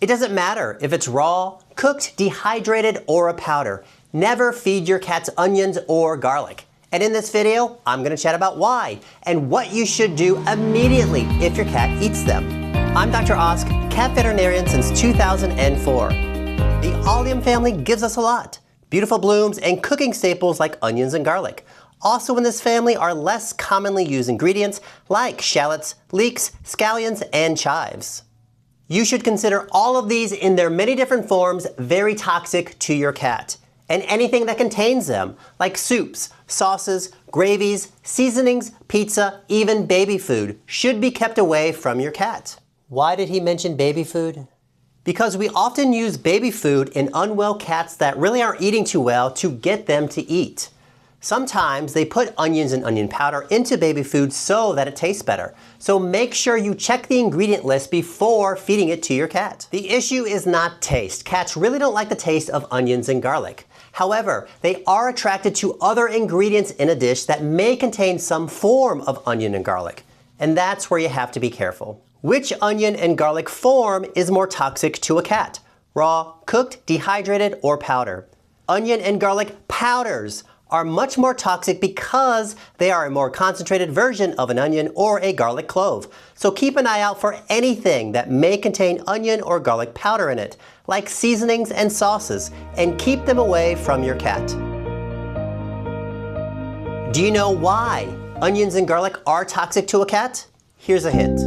It doesn't matter if it's raw, cooked, dehydrated, or a powder. Never feed your cats onions or garlic. And in this video, I'm going to chat about why and what you should do immediately if your cat eats them. I'm Dr. Osk, cat veterinarian since 2004. The Allium family gives us a lot. Beautiful blooms and cooking staples like onions and garlic. Also in this family are less commonly used ingredients like shallots, leeks, scallions, and chives. You should consider all of these in their many different forms very toxic to your cat. And anything that contains them, like soups, sauces, gravies, seasonings, pizza, even baby food, should be kept away from your cat. Why did he mention baby food? Because we often use baby food in unwell cats that really aren't eating too well to get them to eat. Sometimes they put onions and onion powder into baby food so that it tastes better. So make sure you check the ingredient list before feeding it to your cat. The issue is not taste. Cats really don't like the taste of onions and garlic. However, they are attracted to other ingredients in a dish that may contain some form of onion and garlic. And that's where you have to be careful. Which onion and garlic form is more toxic to a cat? Raw, cooked, dehydrated, or powder? Onion and garlic powders are much more toxic because they are a more concentrated version of an onion or a garlic clove. So keep an eye out for anything that may contain onion or garlic powder in it, like seasonings and sauces, and keep them away from your cat. Do you know why onions and garlic are toxic to a cat? Here's a hint.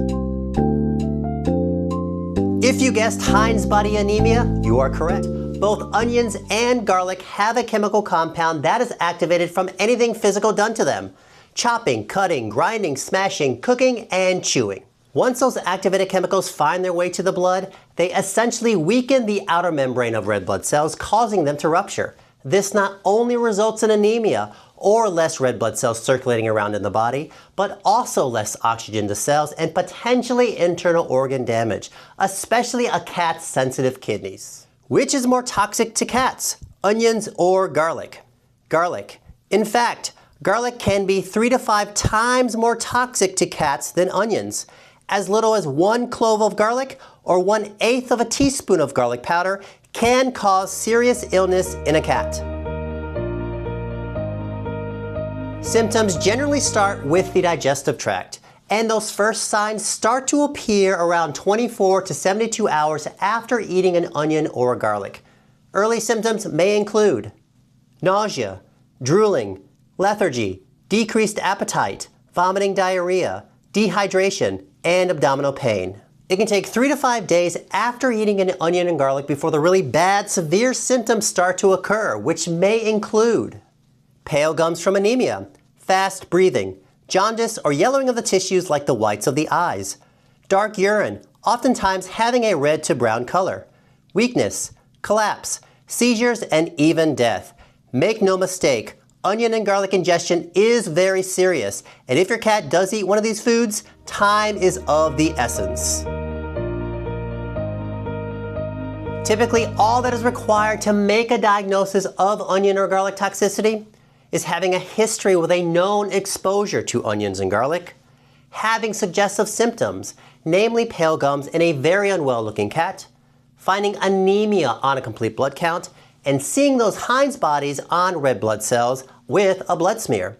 If you guessed Heinz body anemia, you are correct. Both onions and garlic have a chemical compound that is activated from anything physical done to them. Chopping, cutting, grinding, smashing, cooking, and chewing. Once those activated chemicals find their way to the blood, they essentially weaken the outer membrane of red blood cells, causing them to rupture. This not only results in anemia or less red blood cells circulating around in the body, but also less oxygen to cells and potentially internal organ damage, especially a cat's sensitive kidneys. Which is more toxic to cats, onions or garlic? Garlic. In fact, garlic can be 3 to 5 times more toxic to cats than onions. As little as 1 clove of garlic or 1/8 of a teaspoon of garlic powder can cause serious illness in a cat. Symptoms generally start with the digestive tract, and those first signs start to appear around 24 to 72 hours after eating an onion or garlic. Early symptoms may include nausea, drooling, lethargy, decreased appetite, vomiting, diarrhea, dehydration, and abdominal pain. It can take 3 to 5 days after eating an onion and garlic before the really bad, severe symptoms start to occur, which may include pale gums from anemia, fast breathing, jaundice or yellowing of the tissues like the whites of the eyes, dark urine, oftentimes having a red to brown color, weakness, collapse, seizures, and even death. Make no mistake, onion and garlic ingestion is very serious, and if your cat does eat one of these foods, time is of the essence. Typically, all that is required to make a diagnosis of onion or garlic toxicity is having a history with a known exposure to onions and garlic, having suggestive symptoms, namely pale gums in a very unwell looking cat, finding anemia on a complete blood count, and seeing those Heinz bodies on red blood cells with a blood smear.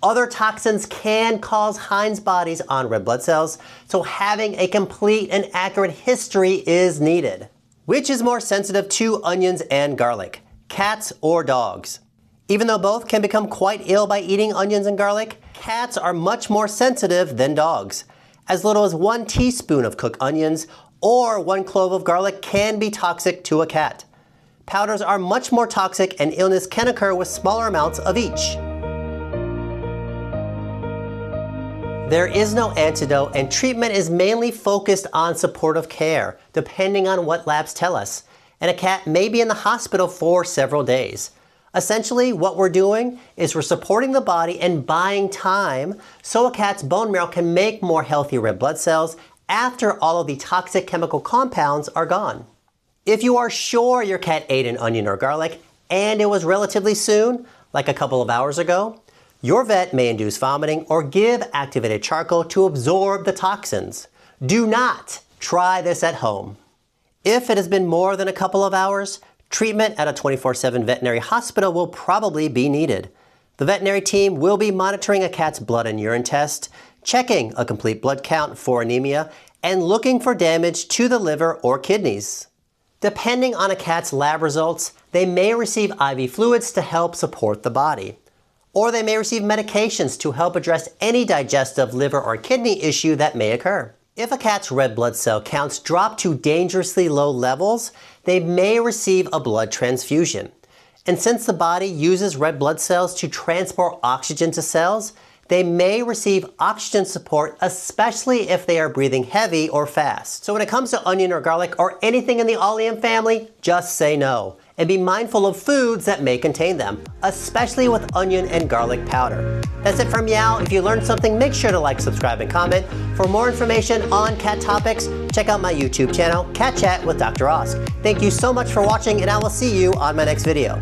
Other toxins can cause Heinz bodies on red blood cells, so having a complete and accurate history is needed. Which is more sensitive to onions and garlic, cats or dogs? Even though both can become quite ill by eating onions and garlic, cats are much more sensitive than dogs. As little as 1 teaspoon of cooked onions or 1 clove of garlic can be toxic to a cat. Powders are much more toxic and illness can occur with smaller amounts of each. There is no antidote and treatment is mainly focused on supportive care, depending on what labs tell us. And a cat may be in the hospital for several days. Essentially, what we're doing is we're supporting the body and buying time so a cat's bone marrow can make more healthy red blood cells after all of the toxic chemical compounds are gone. If you are sure your cat ate an onion or garlic and it was relatively soon, like a couple of hours ago, your vet may induce vomiting or give activated charcoal to absorb the toxins. Do not try this at home. If it has been more than a couple of hours, treatment at a 24/7 veterinary hospital will probably be needed. The veterinary team will be monitoring a cat's blood and urine test, checking a complete blood count for anemia, and looking for damage to the liver or kidneys. Depending on a cat's lab results, they may receive IV fluids to help support the body. Or they may receive medications to help address any digestive, liver, or kidney issue that may occur. If a cat's red blood cell counts drop to dangerously low levels, they may receive a blood transfusion. And since the body uses red blood cells to transport oxygen to cells, they may receive oxygen support, especially if they are breathing heavy or fast. So when it comes to onion or garlic or anything in the Allium family, just say no. And be mindful of foods that may contain them, especially with onion and garlic powder. That's it from Meow. If you learned something, make sure to like, subscribe, and comment. For more information on cat topics, check out my YouTube channel, Cat Chat with Dr. Osk. Thank you so much for watching, and I will see you on my next video.